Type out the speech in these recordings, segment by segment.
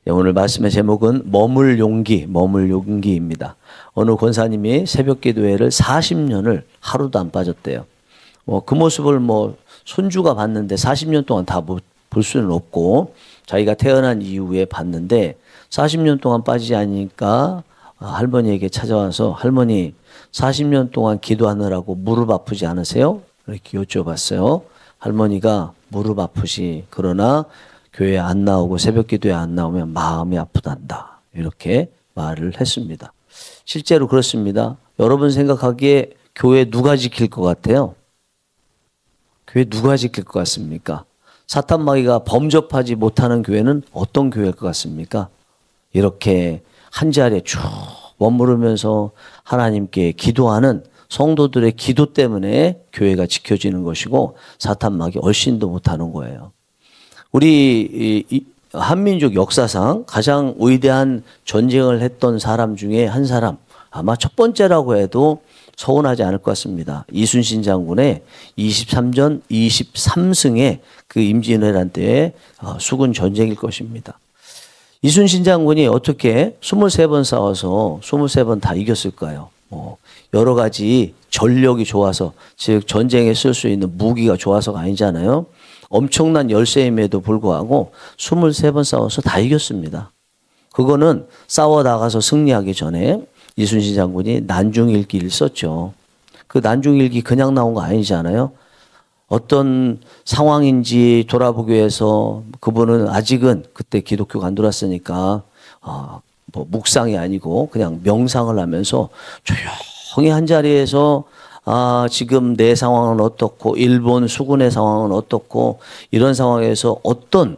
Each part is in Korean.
오늘 말씀의 제목은 머물 용기입니다. 어느 권사님이 새벽 기도회를 40년을 하루도 안 빠졌대요. 그 모습을 손주가 봤는데 40년 동안 다 볼 수는 없고 자기가 태어난 이후에 봤는데 40년 동안 빠지지 않으니까 할머니에게 찾아와서 할머니 40년 동안 기도하느라고 무릎 아프지 않으세요? 이렇게 여쭤봤어요. 할머니가 무릎 아프시 그러나 교회 안 나오고 새벽 기도에 안 나오면 마음이 아프단다. 이렇게 말을 했습니다. 실제로 그렇습니다. 여러분 생각하기에 교회 누가 지킬 것 같아요? 교회 누가 지킬 것 같습니까? 사탄 마귀가 범접하지 못하는 교회는 어떤 교회일 것 같습니까? 이렇게 한 자리에 쭉 머무르면서 하나님께 기도하는 성도들의 기도 때문에 교회가 지켜지는 것이고 사탄 마귀 얼씬도 못하는 거예요. 우리 한민족 역사상 가장 위대한 전쟁을 했던 사람 중에 한 사람, 아마 첫 번째라고 해도 서운하지 않을 것 같습니다. 이순신 장군의 23전 23승의 그 임진왜란 때의 수군 전쟁일 것입니다. 이순신 장군이 어떻게 23번 싸워서 23번 다 이겼을까요? 여러 가지 전력이 좋아서, 즉 전쟁에 쓸 수 있는 무기가 좋아서가 아니잖아요. 엄청난 열세임에도 불구하고 23번 싸워서 다 이겼습니다. 그거는 싸워 나가서 승리하기 전에 이순신 장군이 난중일기를 썼죠. 그 난중일기 그냥 나온 거 아니잖아요. 어떤 상황인지 돌아보기 위해서 그분은 아직은 그때 기독교가 안 들어왔으니까 묵상이 아니고 그냥 명상을 하면서 조용히 한 자리에서 지금 내 상황은 어떻고 일본 수군의 상황은 어떻고 이런 상황에서 어떤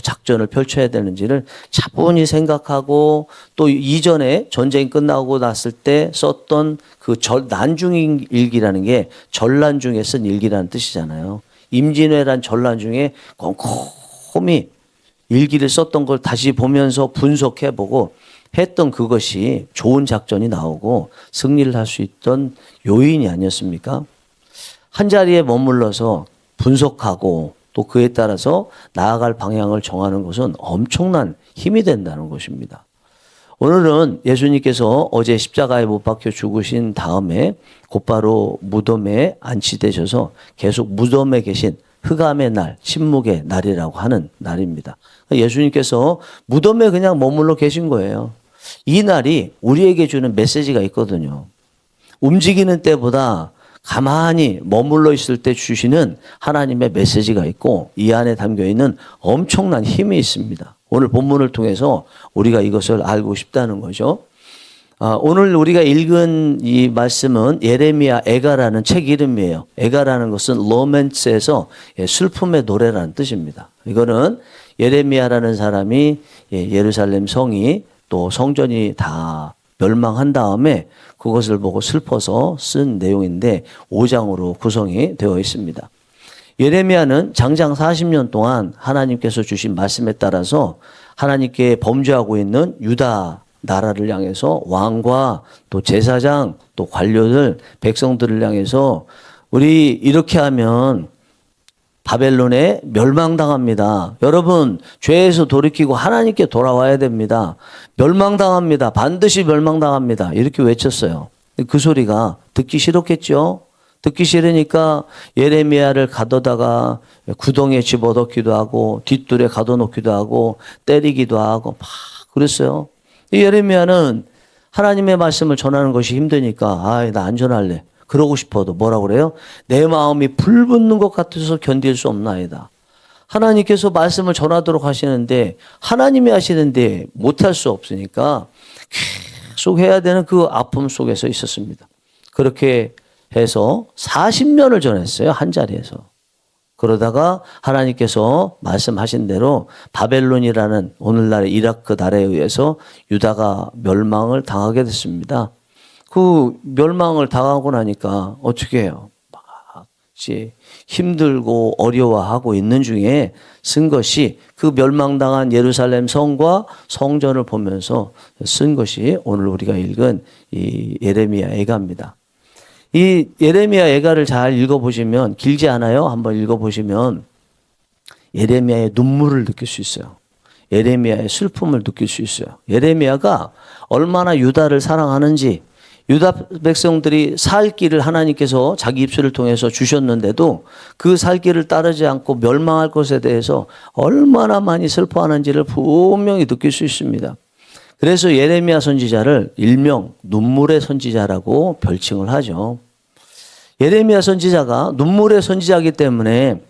작전을 펼쳐야 되는지를 차분히 생각하고 또 이전에 전쟁이 끝나고 났을 때 썼던 그 난중일기라는 게 전란 중에 쓴 일기라는 뜻이잖아요. 임진왜란 전란 중에 꼼꼼히 일기를 썼던 걸 다시 보면서 분석해보고 했던 그것이 좋은 작전이 나오고 승리를 할 수 있던 요인이 아니었습니까? 한 자리에 머물러서 분석하고 또 그에 따라서 나아갈 방향을 정하는 것은 엄청난 힘이 된다는 것입니다. 오늘은 예수님께서 어제 십자가에 못 박혀 죽으신 다음에 곧바로 무덤에 안치되셔서 계속 무덤에 계신 흑암의 날, 침묵의 날이라고 하는 날입니다. 예수님께서 무덤에 그냥 머물러 계신 거예요. 이 날이 우리에게 주는 메시지가 있거든요. 움직이는 때보다 가만히 머물러 있을 때 주시는 하나님의 메시지가 있고 이 안에 담겨있는 엄청난 힘이 있습니다. 오늘 본문을 통해서 우리가 이것을 알고 싶다는 거죠. 오늘 우리가 읽은 이 말씀은 예레미야 애가라는 책 이름이에요. 애가라는 것은 로맨스에서 슬픔의 노래라는 뜻입니다. 이거는 예레미야라는 사람이 예루살렘 성이 또 성전이 다 멸망한 다음에 그것을 보고 슬퍼서 쓴 내용인데 5장으로 구성이 되어 있습니다. 예레미야는 장장 40년 동안 하나님께서 주신 말씀에 따라서 하나님께 범죄하고 있는 유다 나라를 향해서 왕과 또 제사장 또 관료들 백성들을 향해서 우리 이렇게 하면 바벨론에 멸망당합니다. 여러분 죄에서 돌이키고 하나님께 돌아와야 됩니다. 멸망당합니다. 반드시 멸망당합니다. 이렇게 외쳤어요. 그 소리가 듣기 싫었겠죠. 듣기 싫으니까 예레미야를 가둬다가 구덩이에 집어넣기도 하고 뒷뜰에 가둬놓기도 하고 때리기도 하고 막 그랬어요. 이 예레미야는 하나님의 말씀을 전하는 것이 힘드니까 나 안 전할래. 그러고 싶어도 뭐라고 그래요? 내 마음이 불붙는 것 같아서 견딜 수 없나이다. 하나님께서 말씀을 전하도록 하시는데 하나님이 하시는데 못할 수 없으니까 계속 해야 되는 그 아픔 속에서 있었습니다. 그렇게 해서 40년을 전했어요. 한 자리에서. 그러다가 하나님께서 말씀하신 대로 바벨론이라는 오늘날의 이라크 나라에 의해서 유다가 멸망을 당하게 됐습니다. 그 멸망을 당하고 나니까 어떻게 해요? 막 이제 힘들고 어려워하고 있는 중에 쓴 것이 그 멸망당한 예루살렘 성과 성전을 보면서 쓴 것이 오늘 우리가 읽은 이 예레미야 애가입니다. 이 예레미야 애가를 잘 읽어보시면 길지 않아요. 한번 읽어보시면 예레미야의 눈물을 느낄 수 있어요. 예레미야의 슬픔을 느낄 수 있어요. 예레미야가 얼마나 유다를 사랑하는지, 유다 백성들이 살 길을 하나님께서 자기 입술을 통해서 주셨는데도 그 살 길을 따르지 않고 멸망할 것에 대해서 얼마나 많이 슬퍼하는지를 분명히 느낄 수 있습니다. 그래서 예레미야 선지자를 일명 눈물의 선지자라고 별칭을 하죠. 예레미야 선지자가 눈물의 선지자이기 때문에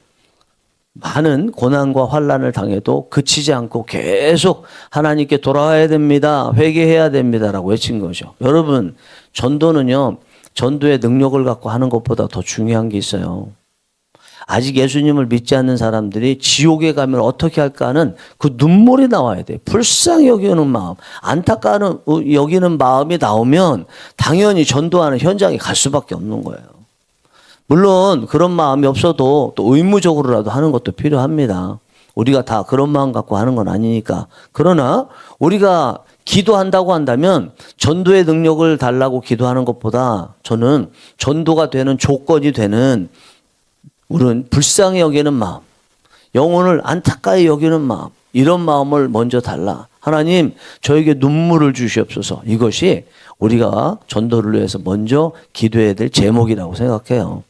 많은 고난과 환난을 당해도 그치지 않고 계속 하나님께 돌아와야 됩니다. 회개해야 됩니다라고 외친 거죠. 여러분, 전도는요, 전도의 능력을 갖고 하는 것보다 더 중요한 게 있어요. 아직 예수님을 믿지 않는 사람들이 지옥에 가면 어떻게 할까 하는 그 눈물이 나와야 돼. 불쌍히 여기는 마음, 안타까운 여기는 마음이 나오면 당연히 전도하는 현장에 갈 수밖에 없는 거예요. 물론 그런 마음이 없어도 또 의무적으로라도 하는 것도 필요합니다. 우리가 다 그런 마음 갖고 하는 건 아니니까. 그러나 우리가 기도한다고 한다면 전도의 능력을 달라고 기도하는 것보다 저는 전도가 되는 조건이 되는 우리는 불쌍히 여기는 마음, 영혼을 안타까이 여기는 마음, 이런 마음을 먼저 달라. 하나님, 저에게 눈물을 주시옵소서. 이것이 우리가 전도를 위해서 먼저 기도해야 될 제목이라고 생각해요.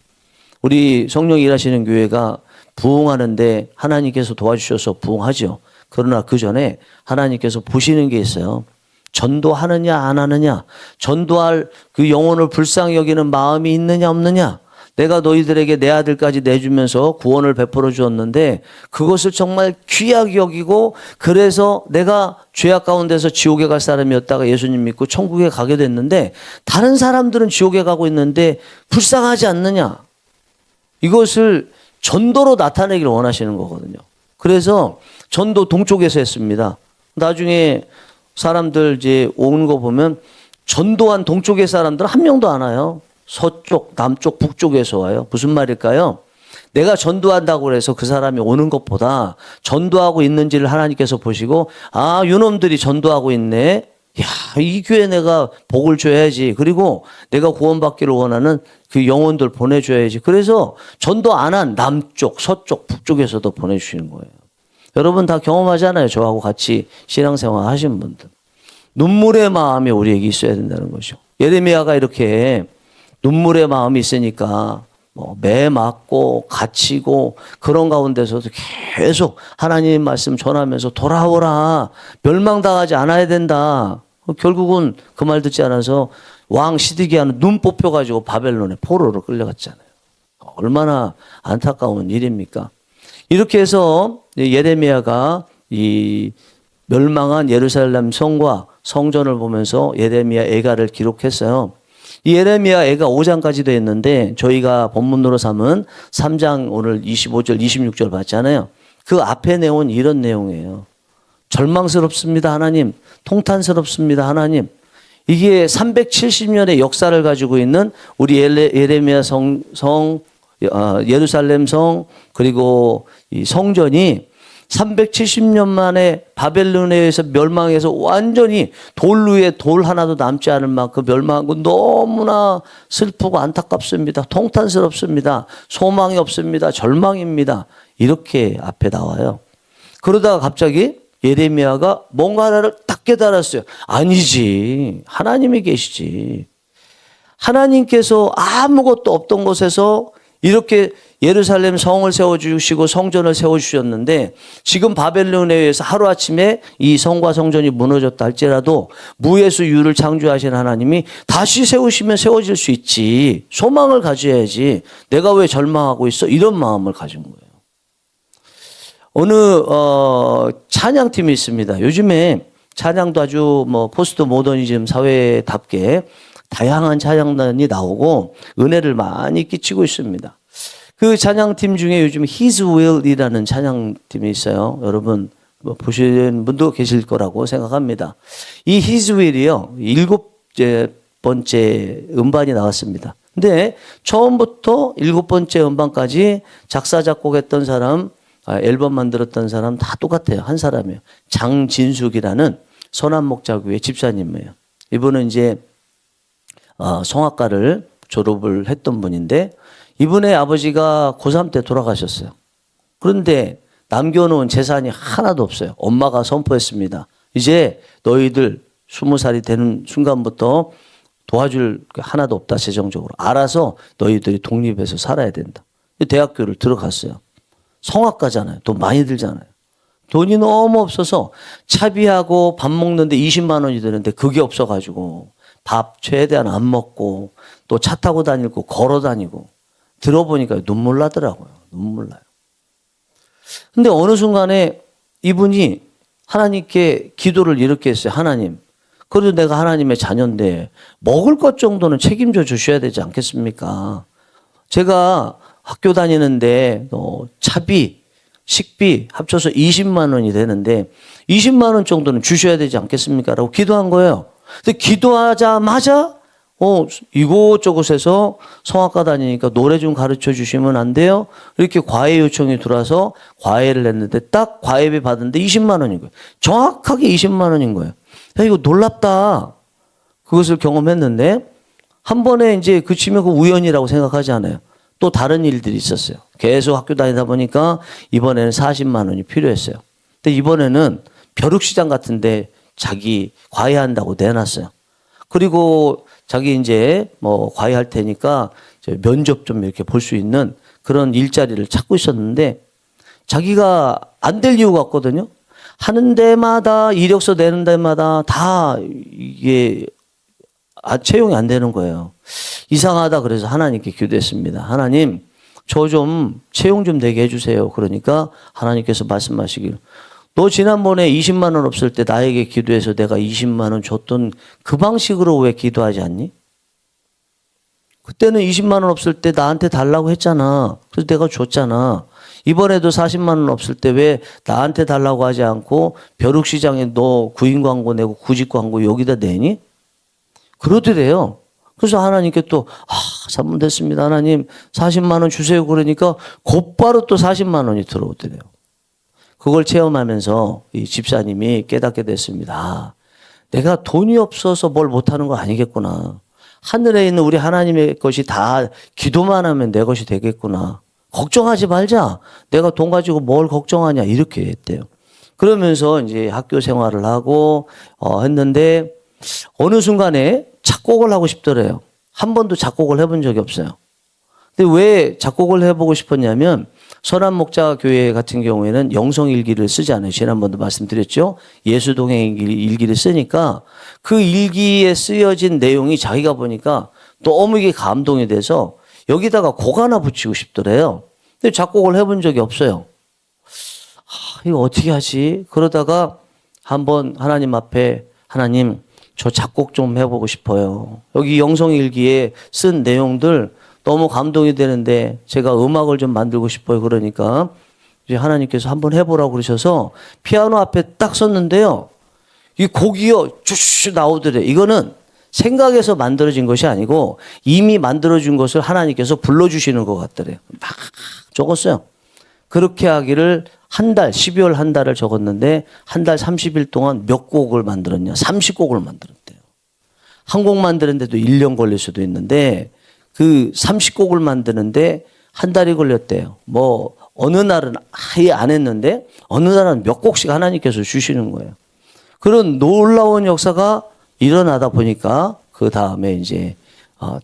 우리 성령 일하시는 교회가 부흥하는데 하나님께서 도와주셔서 부흥하죠. 그러나 그 전에 하나님께서 보시는 게 있어요. 전도하느냐 안 하느냐, 전도할 그 영혼을 불쌍히 여기는 마음이 있느냐 없느냐. 내가 너희들에게 내 아들까지 내주면서 구원을 베풀어 주었는데 그것을 정말 귀하게 여기고, 그래서 내가 죄악 가운데서 지옥에 갈 사람이었다가 예수님 믿고 천국에 가게 됐는데 다른 사람들은 지옥에 가고 있는데 불쌍하지 않느냐. 이것을 전도로 나타내기를 원하시는 거거든요. 그래서 전도 동쪽에서 했습니다. 나중에 사람들 이제 오는 거 보면 전도한 동쪽의 사람들은 한 명도 안 와요. 서쪽, 남쪽, 북쪽에서 와요. 무슨 말일까요? 내가 전도한다고 해서 그 사람이 오는 것보다 전도하고 있는지를 하나님께서 보시고, 아, 이놈들이 전도하고 있네. 야, 이 교회 내가 복을 줘야지. 그리고 내가 구원받기를 원하는 그 영혼들 보내줘야지. 그래서 전도 안 한 남쪽, 서쪽, 북쪽에서도 보내주시는 거예요. 여러분 다 경험하잖아요. 저하고 같이 신앙생활 하신 분들. 눈물의 마음이 우리에게 있어야 된다는 거죠. 예레미야가 이렇게 눈물의 마음이 있으니까 매 맞고 갇히고 그런 가운데서도 계속 하나님 말씀 전하면서 돌아오라, 멸망당하지 않아야 된다. 결국은 그 말 듣지 않아서 왕 시드기야는 눈 뽑혀가지고 바벨론의 포로로 끌려갔잖아요. 얼마나 안타까운 일입니까? 이렇게 해서 예레미야가 이 멸망한 예루살렘 성과 성전을 보면서 예레미야 애가를 기록했어요. 이 예레미야 애가 5장까지 되어 있는데 저희가 본문으로 삼은 3장 오늘 25절 26절 봤잖아요. 그 앞에 내용은 이런 내용이에요. 절망스럽습니다 하나님, 통탄스럽습니다 하나님. 이게 370년의 역사를 가지고 있는 우리 예레미야 예루살렘 성, 그리고 이 성전이 370년 만에 바벨론에 의해서 멸망해서 완전히 돌 위에 돌 하나도 남지 않을 만큼 멸망한 건 너무나 슬프고 안타깝습니다. 통탄스럽습니다. 소망이 없습니다. 절망입니다. 이렇게 앞에 나와요. 그러다가 갑자기 예레미야가 뭔가 하나를 딱 깨달았어요. 아니지. 하나님이 계시지. 하나님께서 아무것도 없던 곳에서 이렇게 예루살렘 성을 세워주시고 성전을 세워주셨는데 지금 바벨론에 의해서 하루아침에 이 성과 성전이 무너졌다 할지라도 무에서 유를 창조하신 하나님이 다시 세우시면 세워질 수 있지. 소망을 가져야지. 내가 왜 절망하고 있어? 이런 마음을 가진 거예요. 어느 찬양팀이 있습니다. 요즘에 찬양도 아주 포스트 모더니즘 사회답게 다양한 찬양단이 나오고 은혜를 많이 끼치고 있습니다. 그 찬양팀 중에 요즘 His Will이라는 찬양팀이 있어요. 여러분 보시는 분도 계실 거라고 생각합니다. 이 His Will이요, 7번째 음반이 나왔습니다. 근데 처음부터 7번째 음반까지 작사 작곡했던 사람, 앨범 만들었던 사람 다 똑같아요. 한 사람이에요. 장진숙이라는 선한목자교회 집사님이에요. 이분은 이제 성악가를 졸업을 했던 분인데 이분의 아버지가 고3 때 돌아가셨어요. 그런데 남겨놓은 재산이 하나도 없어요. 엄마가 선포했습니다. 이제 너희들 20살이 되는 순간부터 도와줄 게 하나도 없다. 재정적으로. 알아서 너희들이 독립해서 살아야 된다. 대학교를 들어갔어요. 성악가잖아요. 돈 많이 들잖아요. 돈이 너무 없어서 차비하고 밥 먹는데 20만 원이 드는데 그게 없어가지고 밥 최대한 안 먹고 또 차 타고 다니고 걸어 다니고 들어보니까 눈물 나더라고요. 눈물 나요. 근데 어느 순간에 이분이 하나님께 기도를 이렇게 했어요. 하나님, 그래도 내가 하나님의 자녀인데 먹을 것 정도는 책임져 주셔야 되지 않겠습니까? 제가 학교 다니는데 차비, 식비 합쳐서 20만 원이 되는데 20만 원 정도는 주셔야 되지 않겠습니까? 라고 기도한 거예요. 근데 기도하자마자 이곳저곳에서 성악가 다니니까 노래 좀 가르쳐 주시면 안 돼요? 이렇게 과외 요청이 들어와서 과외를 했는데 딱 과외비 받았는데 20만 원인 거예요. 정확하게 20만 원인 거예요. 야, 이거 놀랍다. 그것을 경험했는데 한 번에 이제 그치면 그 우연이라고 생각하지 않아요. 또 다른 일들이 있었어요. 계속 학교 다니다 보니까 이번에는 40만 원이 필요했어요. 근데 이번에는 벼룩시장 같은데 자기 과외한다고 내놨어요. 그리고 자기 이제 뭐 과외할 테니까 면접 좀 이렇게 볼 수 있는 그런 일자리를 찾고 있었는데 자기가 안 될 이유가 없거든요. 하는 데마다 이력서 내는 데마다 다 이게 채용이 안 되는 거예요. 이상하다 그래서 하나님께 기도했습니다. 하나님, 저 좀 채용 좀 되게 해주세요. 그러니까 하나님께서 말씀하시길, 너 지난번에 20만 원 없을 때 나에게 기도해서 내가 20만 원 줬던 그 방식으로 왜 기도하지 않니? 그때는 20만 원 없을 때 나한테 달라고 했잖아. 그래서 내가 줬잖아. 이번에도 40만 원 없을 때 왜 나한테 달라고 하지 않고 벼룩시장에 너 구인 광고 내고 구직 광고 여기다 내니? 그러더래요. 그래서 하나님께 또 잘못했습니다. 하나님 40만 원 주세요. 그러니까 곧바로 또 40만 원이 들어오더래요. 그걸 체험하면서 이 집사님이 깨닫게 됐습니다. 내가 돈이 없어서 뭘 못하는 거 아니겠구나. 하늘에 있는 우리 하나님의 것이 다 기도만 하면 내 것이 되겠구나. 걱정하지 말자. 내가 돈 가지고 뭘 걱정하냐. 이렇게 했대요. 그러면서 이제 학교 생활을 하고 했는데 어느 순간에 작곡을 하고 싶더래요. 한 번도 작곡을 해본 적이 없어요. 근데 왜 작곡을 해보고 싶었냐면 선한 목자 교회 같은 경우에는 영성일기를 쓰지 않아요. 지난번도 말씀드렸죠. 예수동행 일기를 쓰니까 그 일기에 쓰여진 내용이 자기가 보니까 너무 이게 감동이 돼서 여기다가 곡 하나 붙이고 싶더래요. 근데 작곡을 해본 적이 없어요. 이거 어떻게 하지? 그러다가 한번 하나님 앞에 하나님 저 작곡 좀 해보고 싶어요. 여기 영성일기에 쓴 내용들 너무 감동이 되는데 제가 음악을 좀 만들고 싶어요. 그러니까 이제 하나님께서 한번 해보라고 그러셔서 피아노 앞에 딱 섰는데요. 이 곡이요 쭈쭈 나오더래. 이거는 생각해서 만들어진 것이 아니고 이미 만들어진 것을 하나님께서 불러주시는 것 같더래요. 막 적었어요. 그렇게 하기를 한 달, 12월 한 달을 적었는데 한 달 30일 동안 몇 곡을 만들었냐? 30곡을 만들었대요. 한 곡 만드는데도 1년 걸릴 수도 있는데 그 30곡을 만드는데 한 달이 걸렸대요. 뭐 어느 날은 아예 안 했는데 어느 날은 몇 곡씩 하나님께서 주시는 거예요. 그런 놀라운 역사가 일어나다 보니까 그 다음에 이제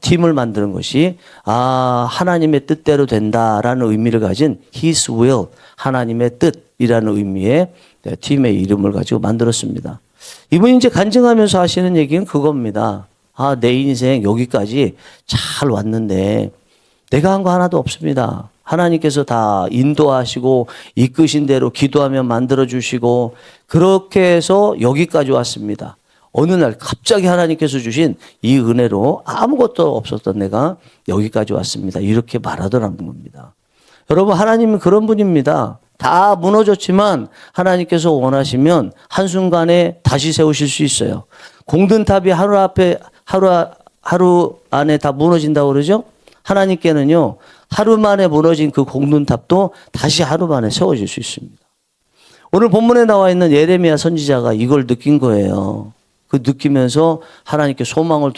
팀을 만드는 것이 하나님의 뜻대로 된다라는 의미를 가진 His will, 하나님의 뜻이라는 의미의 팀의 이름을 가지고 만들었습니다. 이분이 이제 간증하면서 하시는 얘기는 그겁니다. 내 인생 여기까지 잘 왔는데 내가 한 거 하나도 없습니다. 하나님께서 다 인도하시고 이끄신 대로 기도하면 만들어주시고 그렇게 해서 여기까지 왔습니다. 어느 날 갑자기 하나님께서 주신 이 은혜로 아무것도 없었던 내가 여기까지 왔습니다. 이렇게 말하더라는 겁니다. 여러분, 하나님은 그런 분입니다. 다 무너졌지만 하나님께서 원하시면 한순간에 다시 세우실 수 있어요. 공든탑이 하루 안에 다 무너진다고 그러죠? 하나님께는요, 하루 만에 무너진 그 공든탑도 다시 하루 만에 세워질 수 있습니다. 오늘 본문에 나와 있는 예레미야 선지자가 이걸 느낀 거예요. 그 느끼면서 하나님께 소망을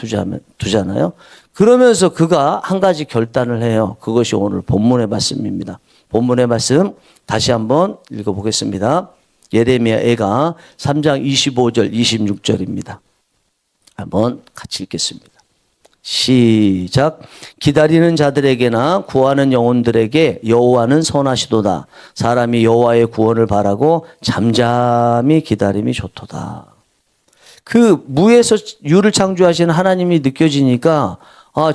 두잖아요. 그러면서 그가 한 가지 결단을 해요. 그것이 오늘 본문의 말씀입니다. 본문의 말씀 다시 한번 읽어보겠습니다. 예레미야 애가 3장 25절 26절입니다. 한번 같이 읽겠습니다. 시작. 기다리는 자들에게나 구하는 영혼들에게 여호와는 선하시도다. 사람이 여호와의 구원을 바라고 잠잠히 기다림이 좋도다. 그 무에서 유를 창조하신 하나님이 느껴지니까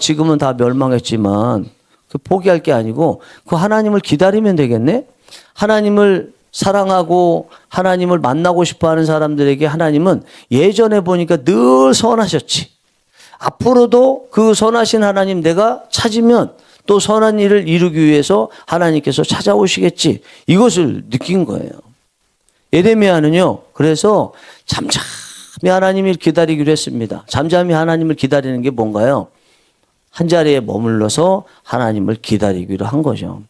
지금은 다 멸망했지만 포기할 게 아니고 그 하나님을 기다리면 되겠네. 하나님을 사랑하고 하나님을 만나고 싶어하는 사람들에게 하나님은 예전에 보니까 늘 선하셨지. 앞으로도 그 선하신 하나님 내가 찾으면 또 선한 일을 이루기 위해서 하나님께서 찾아오시겠지. 이것을 느낀 거예요. 예레미야는요. 그래서 잠잠히 하나님을 기다리기로 했습니다. 잠잠히 하나님을 기다리는 게 뭔가요? 한 자리에 머물러서 하나님을 기다리기로 한 거죠.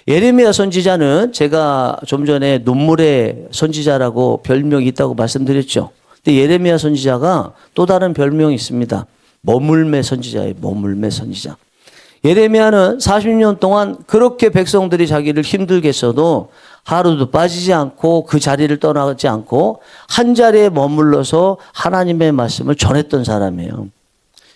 예레미야 선지자는 제가 좀 전에 눈물의 선지자라고 별명이 있다고 말씀드렸죠. 근데 예레미야 선지자가 또 다른 별명이 있습니다. 머물매 선지자예요. 머물매 선지자. 예레미야는 40년 동안 그렇게 백성들이 자기를 힘들게 써도 하루도 빠지지 않고 그 자리를 떠나지 않고 한 자리에 머물러서 하나님의 말씀을 전했던 사람이에요.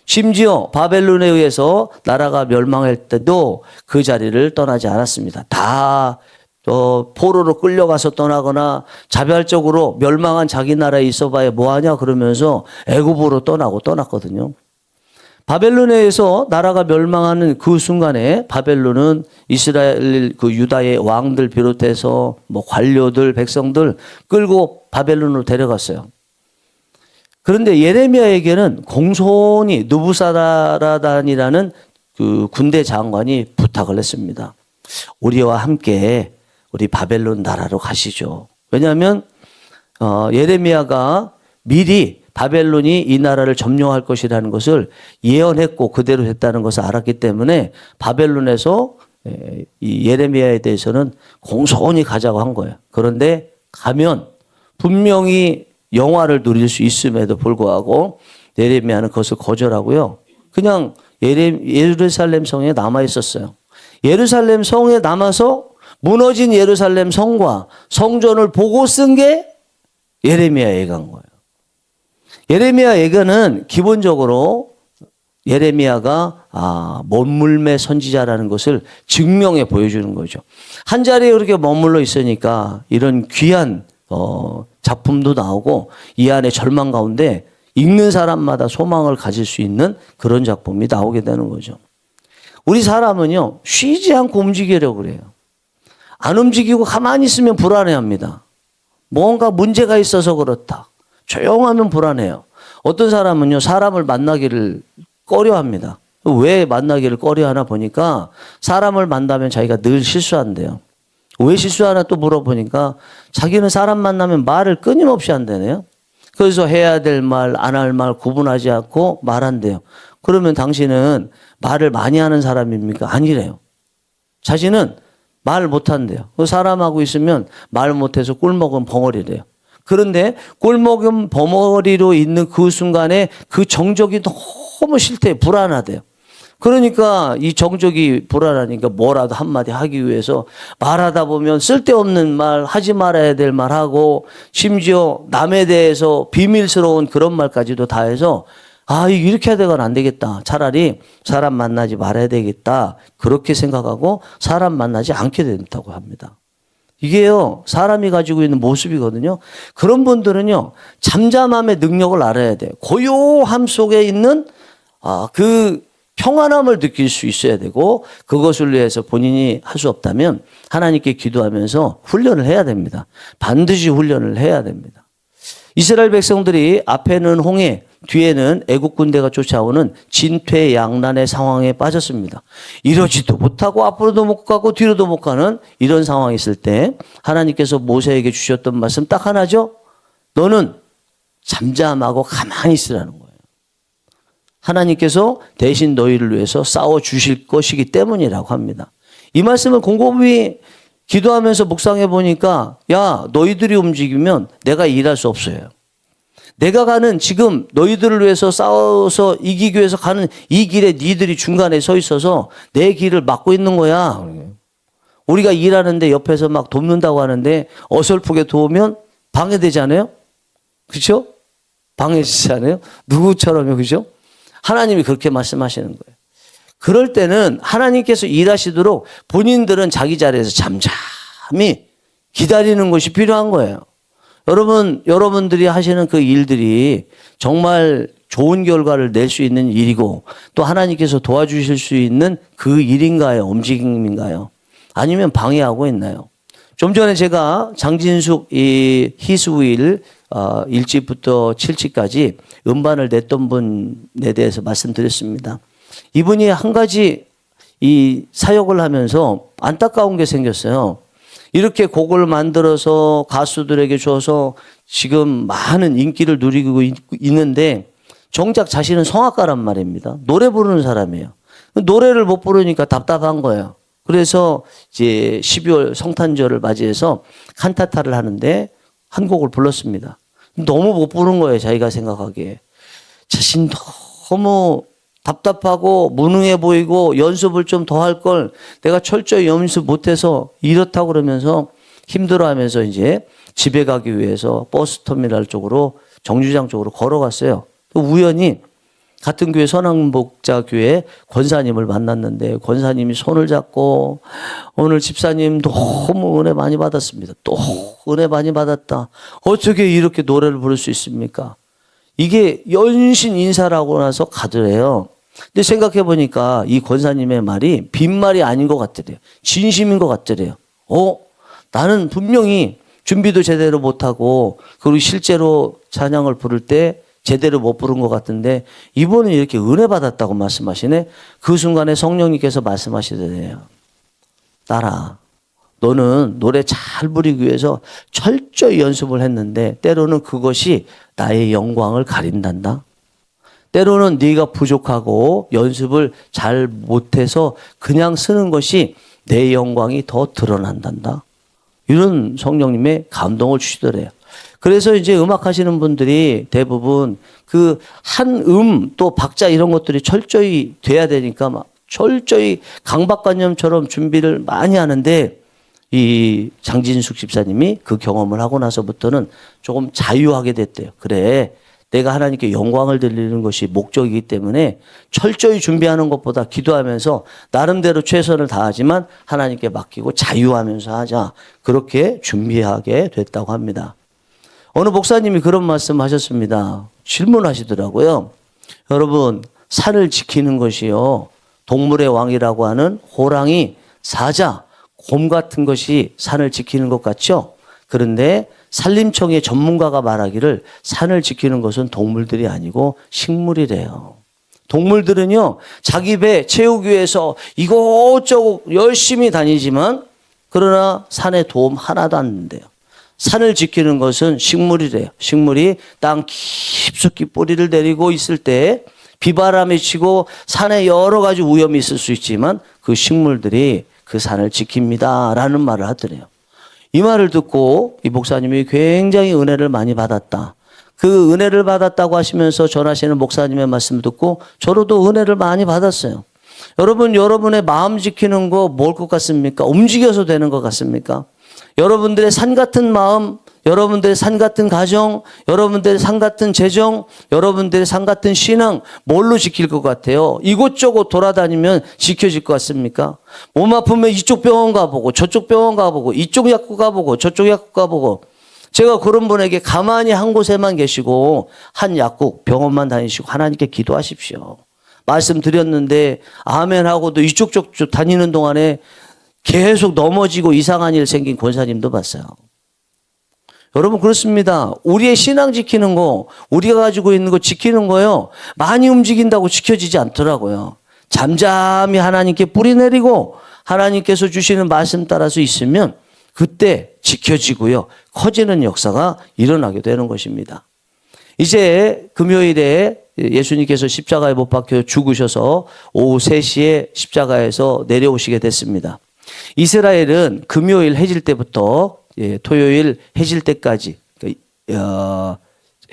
심지어 바벨론에 의해서 나라가 멸망할 때도 그 자리를 떠나지 않았습니다. 다 포로로 끌려가서 떠나거나 자발적으로 멸망한 자기 나라에 있어봐야 뭐하냐 그러면서 애굽으로 떠났거든요. 바벨론에 의해서 나라가 멸망하는 그 순간에 바벨론은 이스라엘 그 유다의 왕들 비롯해서 뭐 관료들 백성들 끌고 바벨론으로 데려갔어요. 그런데 예레미야에게는 공손히 느부사라단이라는 그 군대 장관이 부탁을 했습니다. 우리와 함께 우리 바벨론 나라로 가시죠. 왜냐하면 예레미야가 미리 바벨론이 이 나라를 점령할 것이라는 것을 예언했고 그대로 됐다는 것을 알았기 때문에 바벨론에서 이 예레미야에 대해서는 공손히 가자고 한 거예요. 그런데 가면 분명히 영화를 누릴 수 있음에도 불구하고 예레미야는 그것을 거절하고요. 그냥 예루살렘 성에 남아 있었어요. 예루살렘 성에 남아서 무너진 예루살렘 성과 성전을 보고 쓴 게 예레미야 예가인 거예요. 예레미야 예가는 기본적으로 예레미야가 머물매 선지자라는 것을 증명해 보여주는 거죠. 한 자리에 그렇게 머물러 있으니까 이런 귀한 작품도 나오고 이 안에 절망 가운데 읽는 사람마다 소망을 가질 수 있는 그런 작품이 나오게 되는 거죠. 우리 사람은요, 쉬지 않고 움직이려고 그래요. 안 움직이고 가만히 있으면 불안해합니다. 뭔가 문제가 있어서 그렇다. 조용하면 불안해요. 어떤 사람은요, 사람을 만나기를 꺼려합니다. 왜 만나기를 꺼려하나 보니까 사람을 만나면 자기가 늘 실수한대요. 왜 실수하나 또 물어보니까 자기는 사람 만나면 말을 끊임없이 한다네요. 그래서 해야 될 말, 안 할 말 구분하지 않고 말한대요. 그러면 당신은 말을 많이 하는 사람입니까? 아니래요. 자신은 말 못한대요. 사람하고 있으면 말 못해서 꿀먹은 벙어리래요. 그런데 꿀먹은 벙어리로 있는 그 순간에 그 정적이 너무 싫대요. 불안하대요. 그러니까 이 정적이 불안하니까 뭐라도 한마디 하기 위해서 말하다 보면 쓸데없는 말, 하지 말아야 될 말 하고 심지어 남에 대해서 비밀스러운 그런 말까지도 다 해서 이렇게 하다가는 안 되겠다. 차라리 사람 만나지 말아야 되겠다. 그렇게 생각하고 사람 만나지 않게 된다고 합니다. 이게요, 사람이 가지고 있는 모습이거든요. 그런 분들은요, 잠잠함의 능력을 알아야 돼요. 고요함 속에 있는 그 평안함을 느낄 수 있어야 되고 그것을 위해서 본인이 할 수 없다면 하나님께 기도하면서 훈련을 해야 됩니다. 반드시 훈련을 해야 됩니다. 이스라엘 백성들이 앞에는 홍해, 뒤에는 애국 군대가 쫓아오는 진퇴양난의 상황에 빠졌습니다. 이러지도 못하고 앞으로도 못 가고 뒤로도 못 가는 이런 상황이 있을 때 하나님께서 모세에게 주셨던 말씀 딱 하나죠. 너는 잠잠하고 가만히 있으라는 거예요. 하나님께서 대신 너희를 위해서 싸워 주실 것이기 때문이라고 합니다. 이 말씀을 곰곰이 기도하면서 묵상해 보니까 너희들이 움직이면 내가 일할 수 없어요. 내가 가는 지금 너희들을 위해서 싸워서 이기기 위해서 가는 이 길에 니들이 중간에 서 있어서 내 길을 막고 있는 거야. 우리가 일하는데 옆에서 막 돕는다고 하는데 어설프게 도우면 방해되잖아요. 그렇죠? 방해지잖아요. 누구처럼요. 그죠? 하나님이 그렇게 말씀하시는 거예요. 그럴 때는 하나님께서 일하시도록 본인들은 자기 자리에서 잠잠히 기다리는 것이 필요한 거예요. 여러분들이 하시는 그 일들이 정말 좋은 결과를 낼 수 있는 일이고 또 하나님께서 도와주실 수 있는 그 일인가요? 움직임인가요? 아니면 방해하고 있나요? 좀 전에 제가 장진숙 이 희수일 1집부터 7집까지 음반을 냈던 분에 대해서 말씀드렸습니다. 이분이 한 가지 이 사역을 하면서 안타까운 게 생겼어요. 이렇게 곡을 만들어서 가수들에게 줘서 지금 많은 인기를 누리고 있는데 정작 자신은 성악가란 말입니다. 노래 부르는 사람이에요. 노래를 못 부르니까 답답한 거예요. 그래서 이제 12월 성탄절을 맞이해서 칸타타를 하는데 한 곡을 불렀습니다. 너무 못 부른 거예요. 자기가 생각하기에. 자신 너무 답답하고 무능해 보이고 연습을 좀 더 할 걸 내가 철저히 연습 못해서 이렇다고 그러면서 힘들어하면서 이제 집에 가기 위해서 버스터미널 쪽으로 정류장 쪽으로 걸어갔어요. 또 우연히 같은 교회 선한복자교회 권사님을 만났는데 권사님이 손을 잡고 오늘 집사님 너무 은혜 많이 받았습니다. 또 은혜 많이 받았다. 어떻게 이렇게 노래를 부를 수 있습니까? 이게 연신 인사를 하고 나서 가더래요. 근데 생각해 보니까 이 권사님의 말이 빈말이 아닌 것 같더래요. 진심인 것 같더래요. 나는 분명히 준비도 제대로 못하고 그리고 실제로 찬양을 부를 때 제대로 못 부른 것 같은데 이번에 이렇게 은혜 받았다고 말씀하시네. 그 순간에 성령님께서 말씀하시더래요. 딸아, 너는 노래 잘 부르기 위해서 철저히 연습을 했는데 때로는 그것이 나의 영광을 가린단다. 때로는 네가 부족하고 연습을 잘 못해서 그냥 쓰는 것이 내 영광이 더 드러난단다. 이런 성령님의 감동을 주시더래요. 그래서 이제 음악 하시는 분들이 대부분 그 한 또 박자 이런 것들이 철저히 돼야 되니까 막 철저히 강박관념처럼 준비를 많이 하는데 이 장진숙 집사님이 그 경험을 하고 나서부터는 조금 자유하게 됐대요. 그래, 내가 하나님께 영광을 드리는 것이 목적이기 때문에 철저히 준비하는 것보다 기도하면서 나름대로 최선을 다하지만 하나님께 맡기고 자유하면서 하자. 그렇게 준비하게 됐다고 합니다. 어느 목사님이 그런 말씀 하셨습니다. 질문하시더라고요. 여러분, 산을 지키는 것이요, 동물의 왕이라고 하는 호랑이, 사자, 곰 같은 것이 산을 지키는 것 같죠? 그런데 산림청의 전문가가 말하기를 산을 지키는 것은 동물들이 아니고 식물이래요. 동물들은요, 자기 배 채우기 위해서 이곳저곳 열심히 다니지만 그러나 산에 도움 하나도 안 된대요. 산을 지키는 것은 식물이래요. 식물이 땅 깊숙이 뿌리를 내리고 있을 때 비바람이 치고 산에 여러 가지 위험이 있을 수 있지만 그 식물들이 그 산을 지킵니다. 라는 말을 하더래요. 이 말을 듣고 이 목사님이 굉장히 은혜를 많이 받았다. 그 은혜를 받았다고 하시면서 전하시는 목사님의 말씀을 듣고 저로도 은혜를 많이 받았어요. 여러분, 여러분의 마음 지키는 거 뭘 것 같습니까? 움직여서 되는 것 같습니까? 여러분들의 산 같은 마음, 여러분들의 산 같은 가정, 여러분들의 산 같은 재정, 여러분들의 산 같은 신앙 뭘로 지킬 것 같아요? 이곳저곳 돌아다니면 지켜질 것 같습니까? 몸 아프면 이쪽 병원 가보고 저쪽 병원 가보고 이쪽 약국 가보고 저쪽 약국 가보고. 제가 그런 분에게 가만히 한 곳에만 계시고 한 약국 병원만 다니시고 하나님께 기도하십시오. 말씀드렸는데 아멘 하고도 이쪽 저쪽 다니는 동안에 계속 넘어지고 이상한 일 생긴 권사님도 봤어요. 여러분, 그렇습니다. 우리의 신앙 지키는 거, 우리가 가지고 있는 거 지키는 거요, 많이 움직인다고 지켜지지 않더라고요. 잠잠히 하나님께 뿌리 내리고 하나님께서 주시는 말씀 따라서 있으면 그때 지켜지고요, 커지는 역사가 일어나게 되는 것입니다. 이제 금요일에 예수님께서 십자가에 못 박혀 죽으셔서 오후 3시에 십자가에서 내려오시게 됐습니다. 이스라엘은 금요일 해질 때부터 토요일 해질 때까지,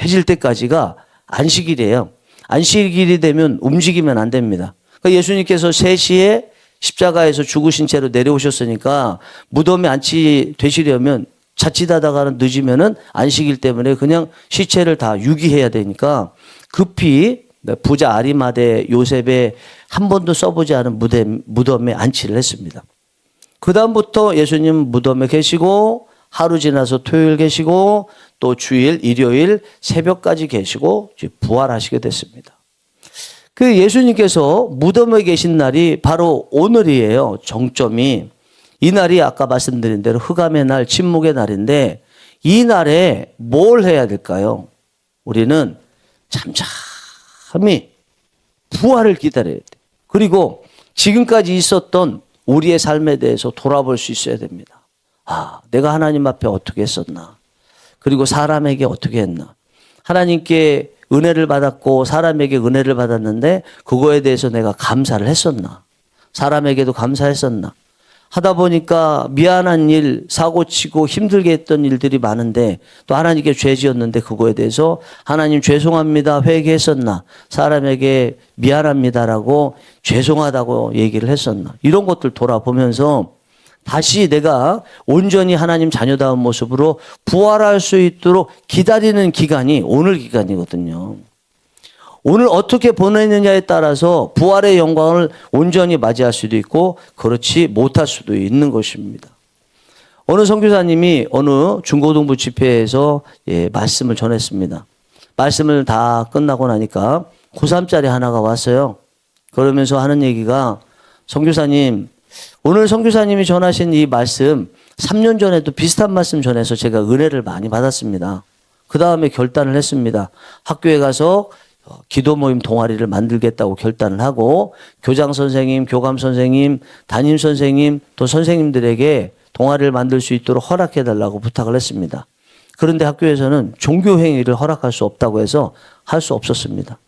해질 때까지가 안식일이에요. 안식일이 되면 움직이면 안 됩니다. 그러니까 예수님께서 3시에 십자가에서 죽으신 채로 내려오셨으니까 무덤에 안치되시려면 자칫하다가는 늦으면은 안식일 때문에 그냥 시체를 다 유기해야 되니까 급히 부자 아리마대 요셉의 한 번도 써보지 않은 무덤에 안치를 했습니다. 그 다음부터 예수님 무덤에 계시고 하루 지나서 토요일 계시고 또 주일, 일요일, 새벽까지 계시고 부활하시게 됐습니다. 그 예수님께서 무덤에 계신 날이 바로 오늘이에요. 정점이. 이 날이 아까 말씀드린 대로 흑암의 날, 침묵의 날인데 이 날에 뭘 해야 될까요? 우리는 잠잠히 부활을 기다려야 돼요. 그리고 지금까지 있었던 우리의 삶에 대해서 돌아볼 수 있어야 됩니다. 아, 내가 하나님 앞에 어떻게 했었나? 그리고 사람에게 어떻게 했나? 하나님께 은혜를 받았고 사람에게 은혜를 받았는데 그거에 대해서 내가 감사를 했었나? 사람에게도 감사했었나? 하다 보니까 미안한 일, 사고치고 힘들게 했던 일들이 많은데 또 하나님께 죄 지었는데 그거에 대해서 하나님 죄송합니다 회개했었나? 사람에게 미안합니다라고 죄송하다고 얘기를 했었나? 이런 것들 돌아보면서 다시 내가 온전히 하나님 자녀다운 모습으로 부활할 수 있도록 기다리는 기간이 오늘 기간이거든요. 오늘 어떻게 보내느냐에 따라서 부활의 영광을 온전히 맞이할 수도 있고 그렇지 못할 수도 있는 것입니다. 어느 선교사님이 어느 중고등부 집회에서 말씀을 전했습니다. 말씀을 다 끝나고 나니까 고3짜리 하나가 왔어요. 그러면서 하는 얘기가 선교사님, 오늘 선교사님이 전하신 이 말씀 3년 전에도 비슷한 말씀 전해서 제가 은혜를 많이 받았습니다. 그 다음에 결단을 했습니다. 학교에 가서 기도 모임 동아리를 만들겠다고 결단을 하고 교장 선생님, 교감 선생님, 담임 선생님 또 선생님들에게 동아리를 만들 수 있도록 허락해 달라고 부탁을 했습니다. 그런데 학교에서는 종교 행위를 허락할 수 없다고 해서 할 수 없었습니다.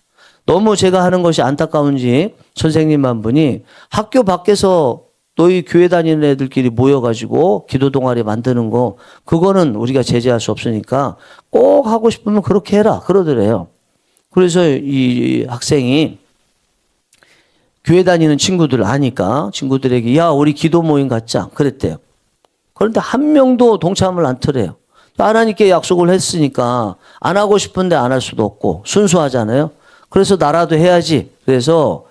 너무 제가 하는 것이 안타까운지 선생님 한 분이 학교 밖에서 너희 교회 다니는 애들끼리 모여가지고 기도 동아리 만드는 거 그거는 우리가 제재할 수 없으니까 꼭 하고 싶으면 그렇게 해라 그러더래요. 그래서 이 학생이 교회 다니는 친구들을 아니까 친구들에게 야 우리 기도 모임 갖자 그랬대요. 그런데 한 명도 동참을 안 하더래요. 하나님께 약속을 했으니까 안 하고 싶은데 안 할 수도 없고 순수하잖아요. 그래서 나라도 해야지. 그래서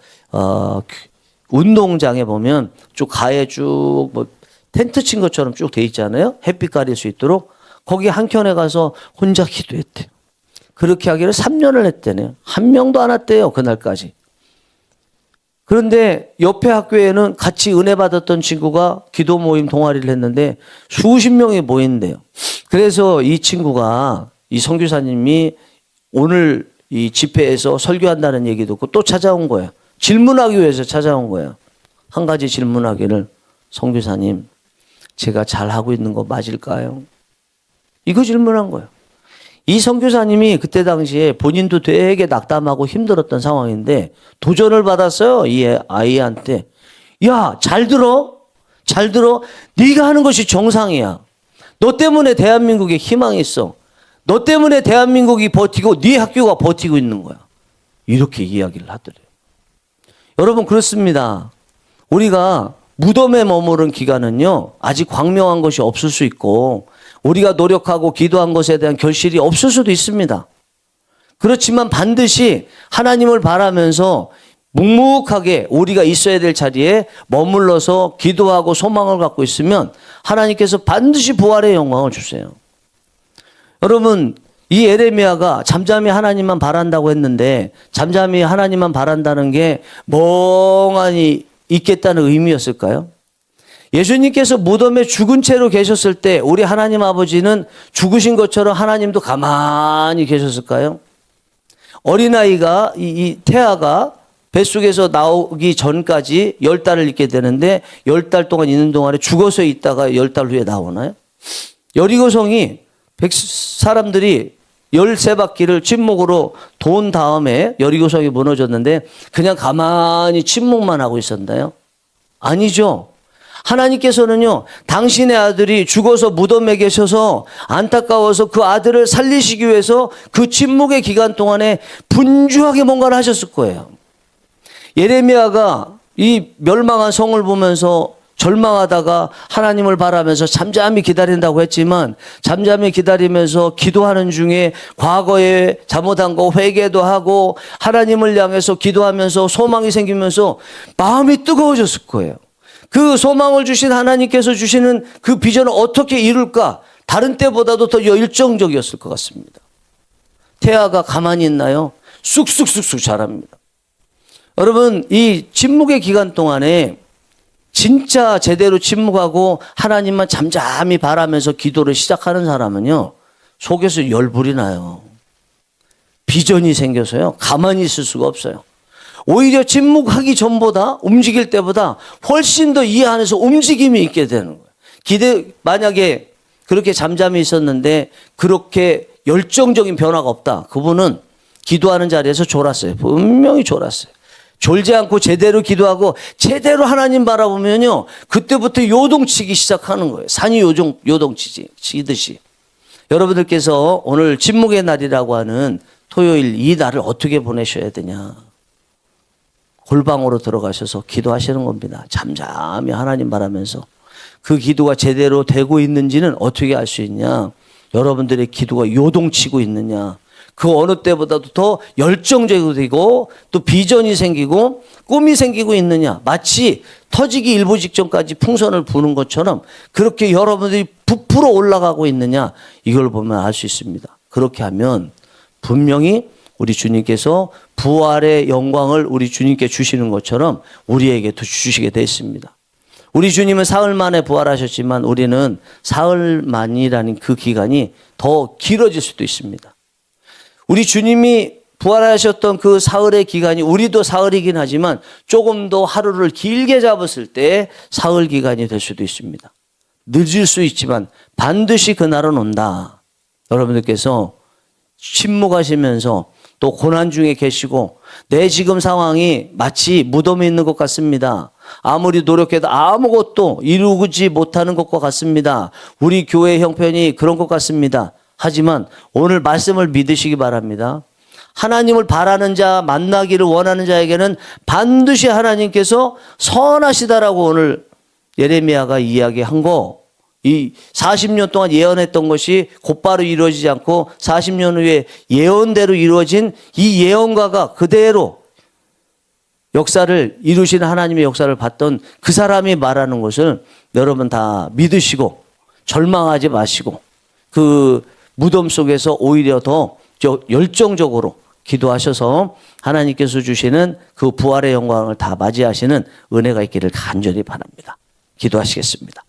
운동장에 보면 쭉 가에 쭉 뭐 텐트 친 것처럼 쭉 돼 있잖아요. 햇빛 가릴 수 있도록 거기 한켠에 가서 혼자 기도했대요. 그렇게 하기를 3년을 했대네요. 한 명도 안 왔대요. 그날까지. 그런데 옆에 학교에는 같이 은혜 받았던 친구가 기도 모임 동아리를 했는데 수십 명이 모인대요. 그래서 이 친구가 이 선교사님이 오늘 이 집회에서 설교한다는 얘기 듣고 또 찾아온 거예요. 질문하기 위해서 찾아온 거예요. 한 가지 질문하기를 선교사님 제가 잘하고 있는 거 맞을까요? 이거 질문한 거예요. 이 선교사님이 그때 당시에 본인도 되게 낙담하고 힘들었던 상황인데 도전을 받았어요. 이 아이한테. 야, 잘 들어. 잘 들어. 네가 하는 것이 정상이야. 너 때문에 대한민국에 희망이 있어. 너 때문에 대한민국이 버티고 네 학교가 버티고 있는 거야. 이렇게 이야기를 하더래요. 여러분 그렇습니다. 우리가 무덤에 머무른 기간은요. 아직 광명한 것이 없을 수 있고 우리가 노력하고 기도한 것에 대한 결실이 없을 수도 있습니다. 그렇지만 반드시 하나님을 바라면서 묵묵하게 우리가 있어야 될 자리에 머물러서 기도하고 소망을 갖고 있으면 하나님께서 반드시 부활의 영광을 주세요. 여러분 이 에레미야가 잠잠히 하나님만 바란다고 했는데 잠잠히 하나님만 바란다는 게 멍하니 있겠다는 의미였을까요? 예수님께서 무덤에 죽은 채로 계셨을 때 우리 하나님 아버지는 죽으신 것처럼 하나님도 가만히 계셨을까요? 어린아이가 이 태아가 뱃속에서 나오기 전까지 10달을 있게 되는데 10달 동안 있는 동안에 죽어서 있다가 10달 후에 나오나요? 여리고성이 사람들이 13바퀴를 침묵으로 돈 다음에 여리고성이 무너졌는데 그냥 가만히 침묵만 하고 있었나요? 아니죠. 하나님께서는요, 당신의 아들이 죽어서 무덤에 계셔서 안타까워서 그 아들을 살리시기 위해서 그 침묵의 기간 동안에 분주하게 뭔가를 하셨을 거예요. 예레미야가 이 멸망한 성을 보면서 절망하다가 하나님을 바라면서 잠잠히 기다린다고 했지만 잠잠히 기다리면서 기도하는 중에 과거에 잘못한 거 회개도 하고 하나님을 향해서 기도하면서 소망이 생기면서 마음이 뜨거워졌을 거예요. 그 소망을 주신 하나님께서 주시는 그 비전을 어떻게 이룰까? 다른 때보다도 더 열정적이었을 것 같습니다. 태아가 가만히 있나요? 쑥쑥쑥쑥 자랍니다. 여러분, 이 침묵의 기간 동안에 진짜 제대로 침묵하고 하나님만 잠잠히 바라면서 기도를 시작하는 사람은요, 속에서 열불이 나요. 비전이 생겨서요, 가만히 있을 수가 없어요. 오히려 침묵하기 전보다, 움직일 때보다 훨씬 더 이 안에서 움직임이 있게 되는 거예요. 만약에 그렇게 잠잠히 있었는데 그렇게 열정적인 변화가 없다. 그분은 기도하는 자리에서 졸았어요. 분명히 졸았어요. 졸지 않고 제대로 기도하고 제대로 하나님 바라보면요, 그때부터 요동치기 시작하는 거예요. 산이 요동치듯이. 여러분들께서 오늘 침묵의 날이라고 하는 토요일 이 날을 어떻게 보내셔야 되냐? 골방으로 들어가셔서 기도하시는 겁니다. 잠잠히 하나님 바라면서. 그 기도가 제대로 되고 있는지는 어떻게 알 수 있냐? 여러분들의 기도가 요동치고 있느냐? 그 어느 때보다도 더 열정적이고 되고 또 비전이 생기고 꿈이 생기고 있느냐? 마치 터지기 일부 직전까지 풍선을 부는 것처럼 그렇게 여러분들이 부풀어 올라가고 있느냐? 이걸 보면 알 수 있습니다. 그렇게 하면 분명히 우리 주님께서 부활의 영광을 우리 주님께 주시는 것처럼 우리에게도 주시게 되어 있습니다. 우리 주님은 사흘 만에 부활하셨지만 우리는 사흘 만이라는 그 기간이 더 길어질 수도 있습니다. 우리 주님이 부활하셨던 그 사흘의 기간이 우리도 사흘이긴 하지만 조금 더 하루를 길게 잡았을 때 사흘 기간이 될 수도 있습니다. 늦을 수 있지만 반드시 그날은 온다. 여러분들께서 침묵하시면서 또 고난 중에 계시고 내 지금 상황이 마치 무덤에 있는 것 같습니다. 아무리 노력해도 아무것도 이루지 못하는 것과 같습니다. 우리 교회 형편이 그런 것 같습니다. 하지만 오늘 말씀을 믿으시기 바랍니다. 하나님을 바라는 자, 만나기를 원하는 자에게는 반드시 하나님께서 선하시다라고 오늘 예레미야가 이야기한 거, 이 40년 동안 예언했던 것이 곧바로 이루어지지 않고 40년 후에 예언대로 이루어진 이 예언가가 그대로 역사를 이루시는 하나님의 역사를 봤던 그 사람이 말하는 것을 여러분 다 믿으시고 절망하지 마시고 그 무덤 속에서 오히려 더 열정적으로 기도하셔서 하나님께서 주시는 그 부활의 영광을 다 맞이하시는 은혜가 있기를 간절히 바랍니다. 기도하시겠습니다.